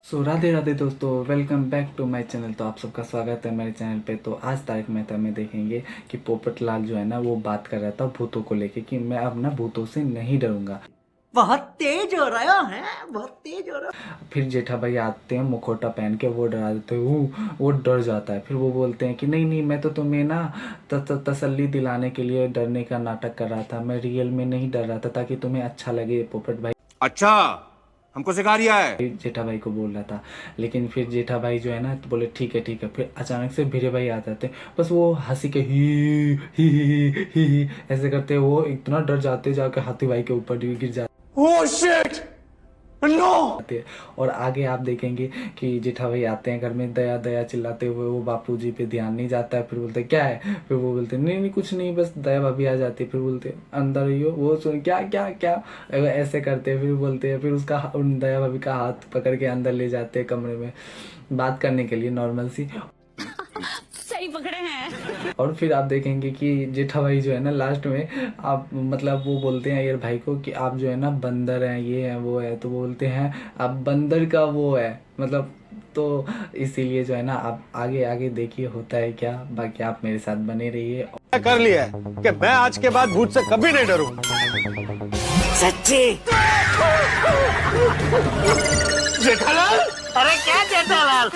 सो राधे राधे दोस्तों, welcome back to my channel. तो आप सबका स्वागत है मेरे चैनल पे। तो आज तारक मेहता में देखेंगे कि पोपट लाल जो है ना वो बात कर रहा था भूतों को लेके कि मैं अब ना भूतों से नहीं डरूंगा। बहुत तेज हो रहा है, बहुत तेज हो रहा। फिर जेठा भाई आते हैं मुखौटा पहन के, वो डरा देते हैं, वो डर जाता है। फिर वो बोलते हैं कि नहीं नहीं, मैं तो तुम्हें ना तसल्ली दिलाने के लिए डरने का नाटक कर रहा था, मैं रियल में नहीं डर रहा था ताकि तुम्हें अच्छा लगे पोपट भाई। अच्छा, हमको सिखा रिया है। जेठा भाई को बोल रहा था। लेकिन फिर जेठा भाई जो है ना तो बोले ठीक है ठीक है। फिर अचानक से भीरे भाई आ जाते, बस वो हंसी के ही ऐसे करते वो इतना डर जाते, जाके हाथी भाई के ऊपर गिर जाते। Oh shit, no. और आगे आप देखेंगे कि जेठा भाई आते हैं घर में दया दया चिल्लाते हुए, वो बापूजी पे ध्यान नहीं जाता है। फिर बोलते क्या है, फिर वो बोलते नहीं नहीं कुछ नहीं, बस दया भाभी आ जाती है। फिर बोलते अंदर ही हो, वो सुन क्या क्या क्या ऐसे करते हैं। फिर बोलते हैं, फिर उसका उन दया भाभी का हाथ पकड़ के अंदर ले जाते हैं कमरे में बात करने के लिए नॉर्मल सी। सही पकड़े हैं। और फिर आप देखेंगे कि जेठा भाई जो है ना लास्ट में आप मतलब वो बोलते हैं अय्यर भाई को कि आप जो है ना बंदर हैं, ये है वो है। तो बोलते हैं आप बंदर का वो है मतलब। तो इसीलिए जो है ना आप आगे आगे देखिए होता है क्या। बाकी आप मेरे साथ बने रहिए। कर लिया है कि मैं आज के बाद भूत से कभी नहीं डरूं। सच्ची? जेठालाल, अरे क्या जेठालाल?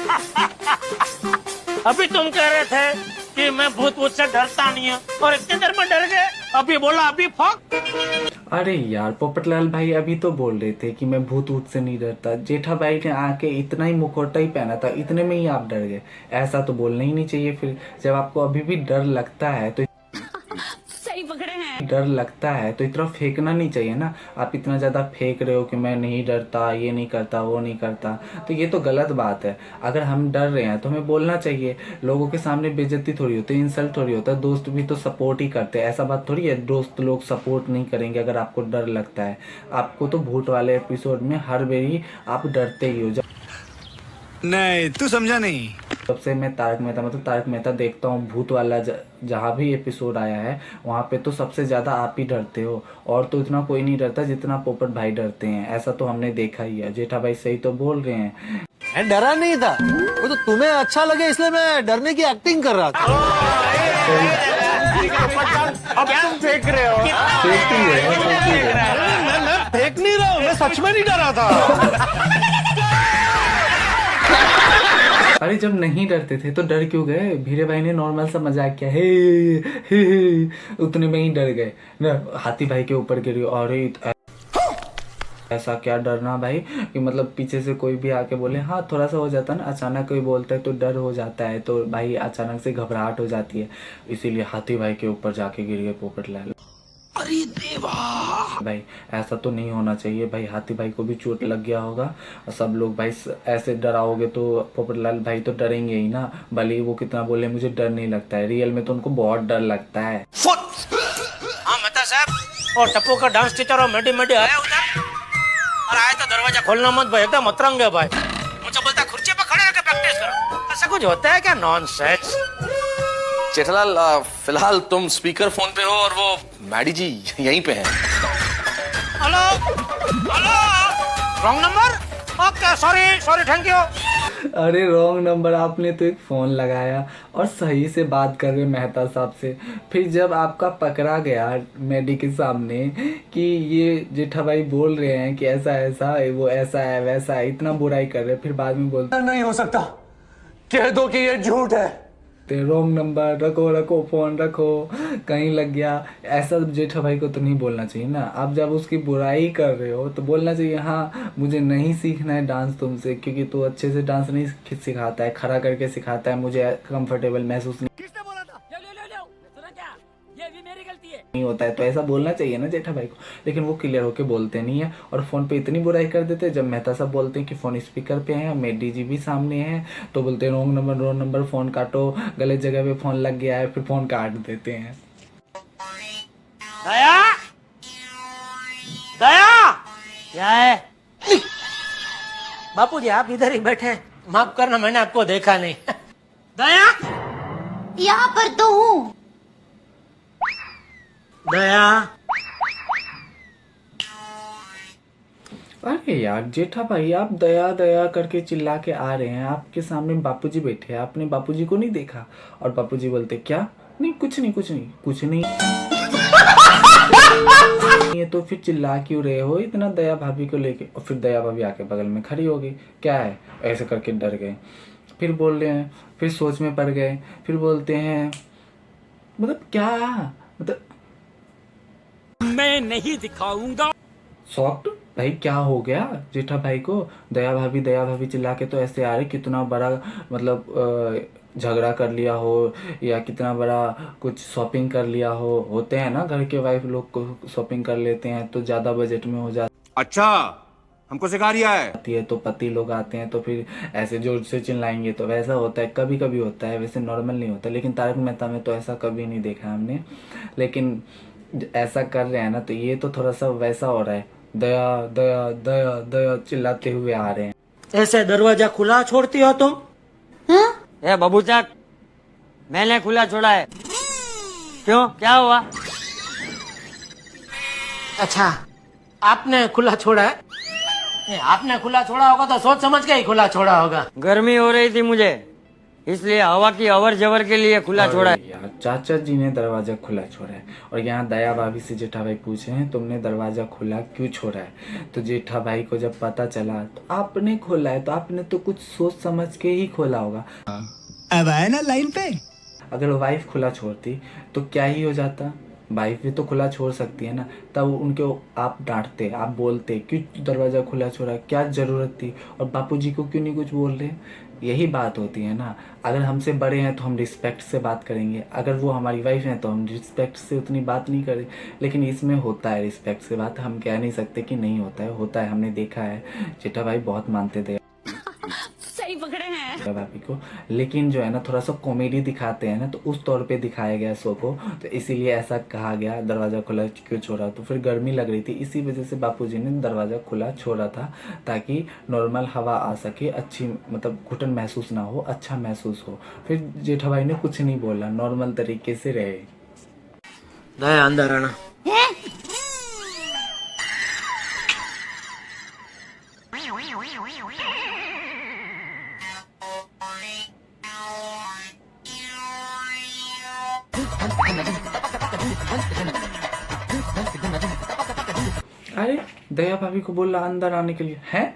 अभी तुम कह रहे थे कि मैं भूत भूत से डरता नहीं हूँ और इतनी देर में डर गए। अभी बोला अभी फक। अरे यार पोपटलाल भाई अभी तो बोल रहे थे कि मैं भूत ऊत से नहीं डरता। जेठा भाई ने आके इतना ही मुखौटा ही पहना था, इतने में ही आप डर गए। ऐसा तो बोलना ही नहीं चाहिए। फिर जब आपको अभी भी डर लगता है तो सही पकड़े हैं। डर लगता है तो इतना फेंकना नहीं चाहिए ना। आप इतना ज्यादा फेंक रहे हो कि मैं नहीं डरता, ये नहीं करता, वो नहीं करता, तो ये तो गलत बात है। अगर हम डर रहे हैं तो हमें बोलना चाहिए। लोगों के सामने बेइज्जती थोड़ी होती है, इंसल्ट थोड़ी होता है। दोस्त भी तो सपोर्ट ही करते हैं, ऐसा बात थोड़ी है दोस्त लोग सपोर्ट नहीं करेंगे अगर आपको डर लगता है। आपको तो भूत वाले एपिसोड में हर बारी आप डरते ही हो। नहीं तू समझा नहीं। जब से मैं तारक मेहता मतलब तारक मेहता देखता हूँ, भूत वाला जहाँ भी एपिसोड आया है वहाँ पे तो सबसे ज्यादा आप ही डरते हो। और तो इतना कोई नहीं डरता जितना पोपट भाई डरते हैं। ऐसा तो हमने देखा ही है। जेठा भाई सही तो बोल रहे हैं। मैं डरा नहीं था, वो तो तुम्हें अच्छा लगे इसलिए मैं डरने की एक्टिंग कर रहा था। अब तुम फेंक रहे हो। मैं फेंक नहीं रहा हूँ, मैं सच में नहीं डरा था। अरे जब नहीं डरते थे तो डर क्यों गए? भीरे भाई ने नॉर्मल सा मजाक किया, हे, उतने में ही डर गए ना। हाथी भाई के ऊपर गिरी। अरे ऐसा क्या डरना भाई कि मतलब पीछे से कोई भी आके बोले, हाँ थोड़ा सा हो जाता है ना, अचानक कोई बोलता है तो डर हो जाता है। तो भाई अचानक से घबराहट हो जाती है, इसीलिए हाथी भाई के ऊपर जाके गिर गए पोपट लाल। अरे देवा, भाई ऐसा तो नहीं होना चाहिए भाई। हाथी भाई को भी चोट लग गया होगा और सब लोग भाई ऐसे डराओगे तो पोपटलाल भाई तो डरेंगे ही ना। भले ही वो कितना बोले मुझे डर नहीं लगता है, रियल में तो उनको बहुत डर लगता है। हाँ मेहता साहब, और टप्पू का डांस टीचर और मेडी आया उधर। और आया तो दरवाजा खोलना मत भाई, एकदम मतरंग है भाई। मुझे बोलता खुर्ची पे खड़े होकर प्रैक्टिस करो। ऐसा कुछ होता है क्या? नॉनसेंस। जेठालाल, फिलहाल तुम स्पीकर फोन पे हो और वो मैडी जी यहीं पे हैं। Hello hello, wrong number. Okay sorry thank you. अरे रॉन्ग नंबर, आपने तो एक फोन लगाया और सही से बात कर रहे मेहता साहब से। फिर जब आपका पकड़ा गया मेडी के सामने कि ये जेठा भाई बोल रहे हैं कि ऐसा ऐसा है, वो ऐसा है वैसा है, इतना बुराई कर रहे, फिर बाद में बोलते नहीं हो सकता, कह दो कि ये झूठ है। रॉन्ग नंबर, रखो फोन रखो, कहीं लग गया। ऐसा जेठा भाई को तो नहीं बोलना चाहिए ना। आप जब उसकी बुराई कर रहे हो तो बोलना चाहिए, हाँ मुझे नहीं सीखना है डांस तुमसे, क्योंकि तू अच्छे से डांस नहीं सिखाता है, खड़ा करके सिखाता है, मुझे कंफर्टेबल महसूस नहीं होता है। तो ऐसा बोलना चाहिए ना जेठा भाई को। लेकिन वो क्लियर होके बोलते नहीं है और फोन पे इतनी बुराई कर देते हैं। जब मेहता साहब बोलते हैं कि फोन स्पीकर पे है, मेडी जी भी सामने है, तो बोलते हैं रॉन्ग नंबर, फोन काटो, गलत जगह पे फोन लग गया है, फिर फोन काट देते हैं। दया दया, क्या है? बापू जी आप इधर ही बैठे, माफ करना मैंने आपको देखा नहीं। दया, यहाँ पर तो हूँ। दया अरे यार जेठा भाई, आप दया दया करके चिल्ला के आ रहे हैं, आपके सामने बापूजी बैठे हैं, आपने बापूजी को नहीं देखा? और बापूजी बोलते क्या? नहीं कुछ नहीं कुछ नहीं कुछ नहीं। ये तो फिर चिल्ला क्यों रहे हो इतना दया भाभी को लेके? और फिर दया भाभी आके बगल में खड़ी हो गई, क्या है ऐसे करके डर गए। फिर बोल रहे हैं, फिर सोच में पड़ गए, फिर बोलते हैं मतलब क्या, मतलब मैं नहीं दिखाऊंगा। शॉक्ड भाई, क्या हो गया जेठा भाई को? दया भाभी चिल्ला के तो ऐसे आ रहे, कितना बड़ा मतलब झगड़ा कर लिया हो या कितना बड़ा कुछ शॉपिंग कर लिया हो। होते हैं ना घर के वाइफ लोग को शॉपिंग कर लेते हैं तो ज़्यादा बजट में हो अच्छा, हमको सिखा रिया है। जाती है, तो पति लोग आते हैं तो फिर ऐसे जोर से चिल्लाएंगे, तो वैसा होता है, कभी कभी होता है, वैसे नॉर्मल नहीं होता। लेकिन तारक मेहता में तो ऐसा कभी नहीं देखा हमने। लेकिन ऐसा कर रहे हैं ना, तो ये तो थोड़ा सा वैसा हो रहा है, दया दया दया दया चिल्लाते हुए आ रहे हैं। ऐसे दरवाजा खुला छोड़ती हो तुम? ए बबूचक, मैंने खुला छोड़ा है। क्यों, क्या हुआ? अच्छा, आपने खुला छोड़ा है? आपने खुला छोड़ा होगा तो सोच समझ के ही खुला छोड़ा होगा। गर्मी हो रही थी मुझे, इसलिए हवा की अवर जवर के लिए खुला छोड़ा है। यार चाचा जी ने दरवाजा खुला छोड़ा है, और यहाँ दया भाभी से जेठा भाई पूछे हैं तुमने दरवाजा खुला क्यों छोड़ा है? तो जेठा भाई को जब पता चला तो आपने खोला है, तो आपने तो कुछ सोच समझ के ही खोला होगा। अब आए ना लाइन पे। अगर वाइफ खुला छोड़ती तो क्या ही हो जाता? वाइफ भी तो खुला छोड़ सकती है ना, तब उनके आप डांटते, आप बोलते क्यों दरवाजा खुला छोड़ा, क्या जरूरत थी? और बापूजी को क्यों नहीं कुछ बोल रहे? यही बात होती है ना। अगर हमसे बड़े हैं तो हम रिस्पेक्ट से बात करेंगे, अगर वो हमारी वाइफ हैं तो हम रिस्पेक्ट से उतनी बात नहीं करें। लेकिन इसमें होता है रिस्पेक्ट से बात, हम कह नहीं सकते कि नहीं होता है, होता है, हमने देखा है। जेठा भाई बहुत मानते थे सही पकड़े हैं। भाभी को, लेकिन जो है ना थोड़ा सा कॉमेडी दिखाते हैं ना, तो उस तौर पे दिखाया गया शो को, तो इसीलिए ऐसा कहा गया दरवाजा खुला क्यों छोड़ा। तो फिर गर्मी लग रही थी, इसी वजह से बापूजी ने दरवाजा खुला छोड़ा था, ताकि नॉर्मल हवा आ सके, अच्छी मतलब घुटन महसूस ना हो, अच्छा महसूस हो। फिर जेठा भाई ने कुछ नहीं बोला, नॉर्मल तरीके से रहे। दया अंदर आना। अरे दया भाभी को बोला अंदर आने के लिए है,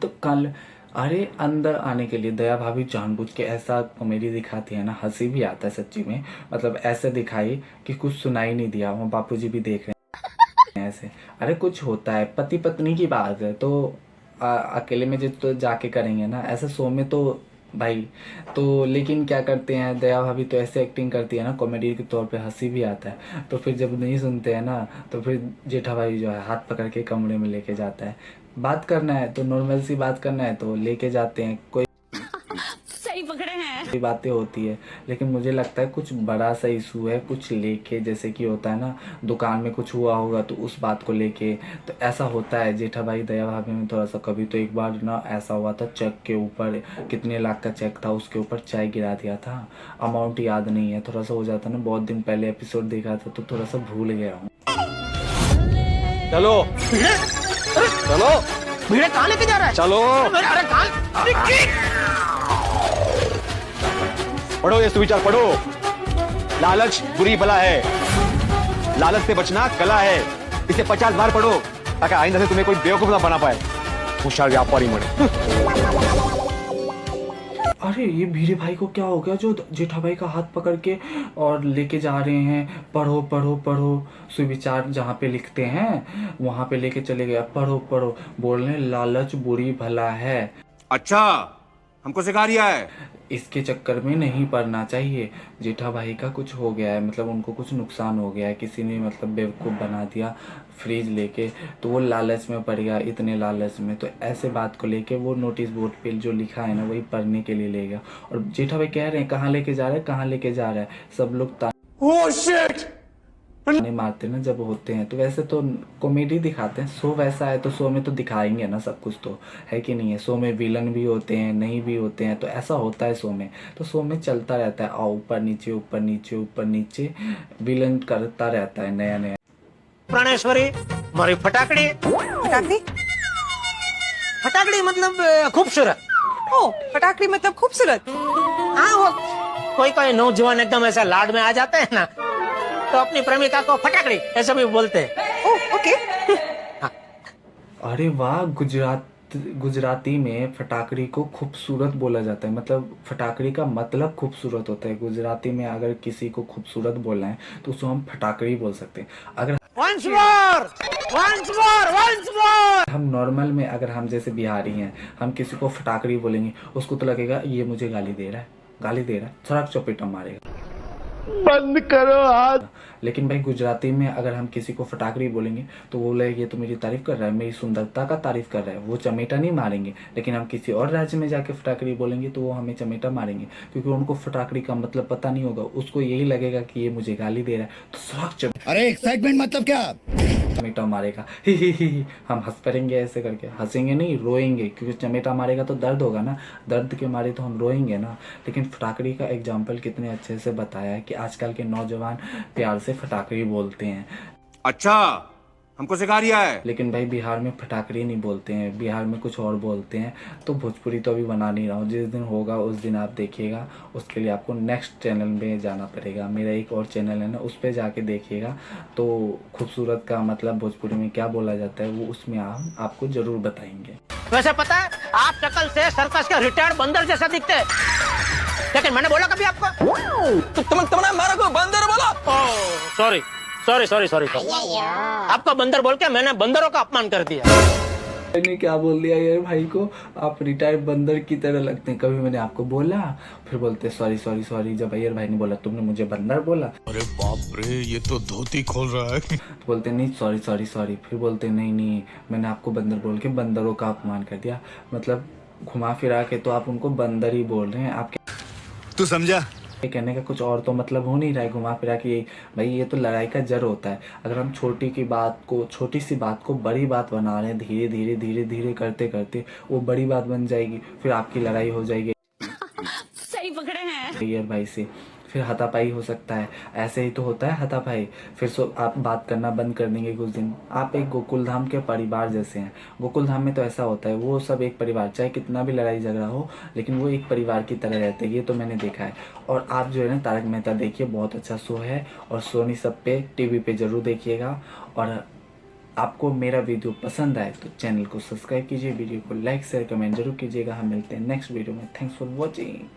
तो कल अरे अंदर आने के लिए दया भाभी जानबूझ के ऐसा कॉमेडी दिखाती है ना, हंसी भी आता है सच्ची में। मतलब ऐसे दिखाई कि कुछ सुनाई नहीं दिया, वहाँ बापूजी भी देख रहे हैं ऐसे। अरे कुछ होता है, पति पत्नी की बात है, तो अकेले में जो तो जाके करेंगे ना, ऐसे शो में तो भाई तो। लेकिन क्या करते हैं, दया भाभी तो ऐसे एक्टिंग करती है ना कॉमेडी के तौर पे, हंसी भी आता है। तो फिर जब नहीं सुनते हैं ना, तो फिर जेठा भाई जो है हाथ पकड़ के कमरे में लेके जाता है। बात करना है तो नॉर्मल सी बात करना है तो लेके जाते हैं, कोई सही पकड़े हैं। बातें होती है। लेकिन मुझे लगता है कुछ बड़ा सा इशू है, कुछ लेके, जैसे कि होता है ना दुकान में कुछ हुआ होगा तो उस बात को लेके, तो ऐसा होता है। जेठा भाई दया भाभी में थोड़ा सा कभी तो एक बार ना ऐसा हुआ था, चेक के ऊपर कितने लाख का चेक था, उसके ऊपर चाय गिरा दिया था। अमाउंट याद नहीं है, थोड़ा सा हो जाता ना, बहुत दिन पहले एपिसोड देखा था तो थोड़ा सा भूल गया हूँ। चलो चलो भीड़े कहाँ लेके जा रहा है? चलो, अरे कहाँ? पढ़ो ये सुविचार, पढ़ो। लालच बुरी बला है, लालच से बचना कला है। इसे 50 बार पढ़ो ताकि आइंदा से तुम्हें कोई बेवकूफ ना बना पाए, होशियार व्यापारी बने। अरे ये भीड़े भाई को क्या हो गया जो जेठा भाई का हाथ पकड़ के और लेके जा रहे हैं, पढ़ो पढ़ो पढ़ो, सुविचार जहाँ पे लिखते हैं वहां पे लेके चले गए, पढ़ो पढ़ो, बोल रहे हैं लालच बुरी भला है। अच्छा, हमको सिखा रिया है। इसके चक्कर में नहीं पड़ना चाहिए। जेठा भाई का कुछ हो गया है, मतलब उनको कुछ नुकसान हो गया है, किसी ने मतलब बेवकूफ़ बना दिया फ्रिज लेके, तो वो लालच में पड़ गया, इतने लालच में। तो ऐसे बात को लेके वो नोटिस बोर्ड पे जो लिखा है ना वही पढ़ने के लिए ले गया। और जेठा भाई कह रहे हैं कहाँ लेके जा रहे हैं, कहाँ लेके जा रहा है। सब लोग ताने मारते ना जब होते हैं, तो वैसे तो कॉमेडी दिखाते हैं, शो वैसा है तो शो में तो दिखाएंगे ना सब कुछ, तो है कि नहीं है। शो में विलन भी होते हैं, नहीं भी होते हैं, तो ऐसा होता है शो में, तो शो में चलता रहता है, आओ ऊपर नीचे ऊपर नीचे ऊपर नीचे, विलन करता रहता है नया नया। प्राणेश्वरी मारी फटाकड़ी फटाकड़ी मतलब खूबसूरत। ओ फटाकड़ी मतलब खूबसूरत। हाँ, वो कोई कोई नौजवान एकदम ऐसा लाड में आ जाते हैं ना, तो अपनी प्रेमिका को फटाकड़ी ऐसा भी बोलते हैं। ओ ओके। अरे वाह, गुजराती में फटाकड़ी को खूबसूरत बोला जाता है। मतलब फटाकड़ी का मतलब खूबसूरत होता है। गुजराती में अगर किसी को खूबसूरत बोलना है तो उसको हम फटाकड़ी बोल सकते हैं। अगर Once more, once more, once more। हम नॉर्मल में, अगर हम जैसे बिहारी हैं, हम किसी को फटाकड़ी बोलेंगे, उसको तो लगेगा ये मुझे गाली दे रहा है, गाली दे रहा है, सड़क चपेटा मारेगा, बंद करो हाथ। लेकिन भाई गुजराती में अगर हम किसी को फटाकड़ी बोलेंगे तो वो बोलेगा ये तो मेरी तारीफ कर रहा है, मेरी सुंदरता का तारीफ कर रहा है, वो चमेटा नहीं मारेंगे। लेकिन हम किसी और राज्य में जाके फटाकड़ी बोलेंगे तो वो हमें चमेटा मारेंगे, क्योंकि उनको फटाकड़ी का मतलब पता नहीं होगा। उसको यही लगेगा कि ये मुझे गाली दे रहा है, तो सड़क चमेटा। अरे एक्साइटमेंट मतलब क्या? चमेटा मारेगा, ही। हम हंस पड़ेंगे ऐसे करके, हंसेंगे नहीं, रोएंगे, क्योंकि चमेटा मारेगा तो दर्द होगा ना, दर्द के मारे तो हम रोएंगे ना। लेकिन फटाकड़ी का एग्जाम्पल कितने अच्छे से बताया है कि आजकल के नौजवान प्यार से फटाकड़ी बोलते हैं। अच्छा, हमको सिखा रिया है। लेकिन भाई बिहार में फटाकड़ी नहीं बोलते हैं, बिहार में कुछ और बोलते हैं। तो भोजपुरी तो अभी बना नहीं रहा हूँ, जिस दिन होगा उस दिन आप देखिएगा। उसके लिए आपको नेक्स्ट चैनल में जाना पड़ेगा, मेरा एक और चैनल है ना, उस पर जाके देखिएगा। तो खूबसूरत का मतलब भोजपुरी में क्या बोला जाता है वो उसमें हम आपको जरूर बताएंगे। वैसे पता है, आप शक्ल से सर्कस के रिटायर्ड बंदर जैसा दिखते हैं, लेकिन मैंने बोला कभी आपको? तुमने मेरे को बंदर बोला? Sorry sorry sorry sorry sorry, आपको बंदर बोल के मैंने बंदरों का अपमान कर दिया। मैंने क्या बोल दिया यार भाई को, आप रिटायर्ड बंदर की तरह लगते हैं। कभी मैंने आपको बोला, फिर बोलते सॉरी सॉरी सॉरी। जब अय्यर भाई ने बोला तुमने मुझे बंदर बोला, अरे बाप रे, ये तो धोती खोल रहा है। तो बोलते नहीं सॉरी सॉरी सॉरी। फिर बोलते नहीं मैंने आपको बंदर बोल के बंदरों का अपमान कर दिया। मतलब घुमा फिरा के तो आप उनको बंदर ही बोल रहे हैं। आपके तू समझा? ये कहने का कुछ और तो मतलब हो नहीं रहा है। घुमा फिरा के भाई ये तो लड़ाई का जड़ होता है। अगर हम छोटी सी बात को बड़ी बात बना रहे हैं, धीरे धीरे करते करते वो बड़ी बात बन जाएगी, फिर आपकी लड़ाई हो जाएगी सही पकड़े हैं। अय्यर भाई से, फिर हाथापाई हो सकता है। ऐसे ही तो होता है हाथापाई। फिर आप बात करना बंद कर देंगे कुछ दिन। आप एक गोकुलधाम के परिवार जैसे हैं। गोकुलधाम में तो ऐसा होता है, वो सब एक परिवार, चाहे कितना भी लड़ाई झगड़ा हो लेकिन वो एक परिवार की तरह रहते हैं। ये तो मैंने देखा है। और आप जो है ना तारक मेहता देखिए, बहुत अच्छा शो है, और सोनी सब पे टीवी पे जरूर देखिएगा। और आपको मेरा वीडियो पसंद आए तो चैनल को सब्सक्राइब कीजिए, वीडियो को लाइक शेयर कमेंट जरूर कीजिएगा। हम मिलते हैं नेक्स्ट वीडियो में। Thanks for watching.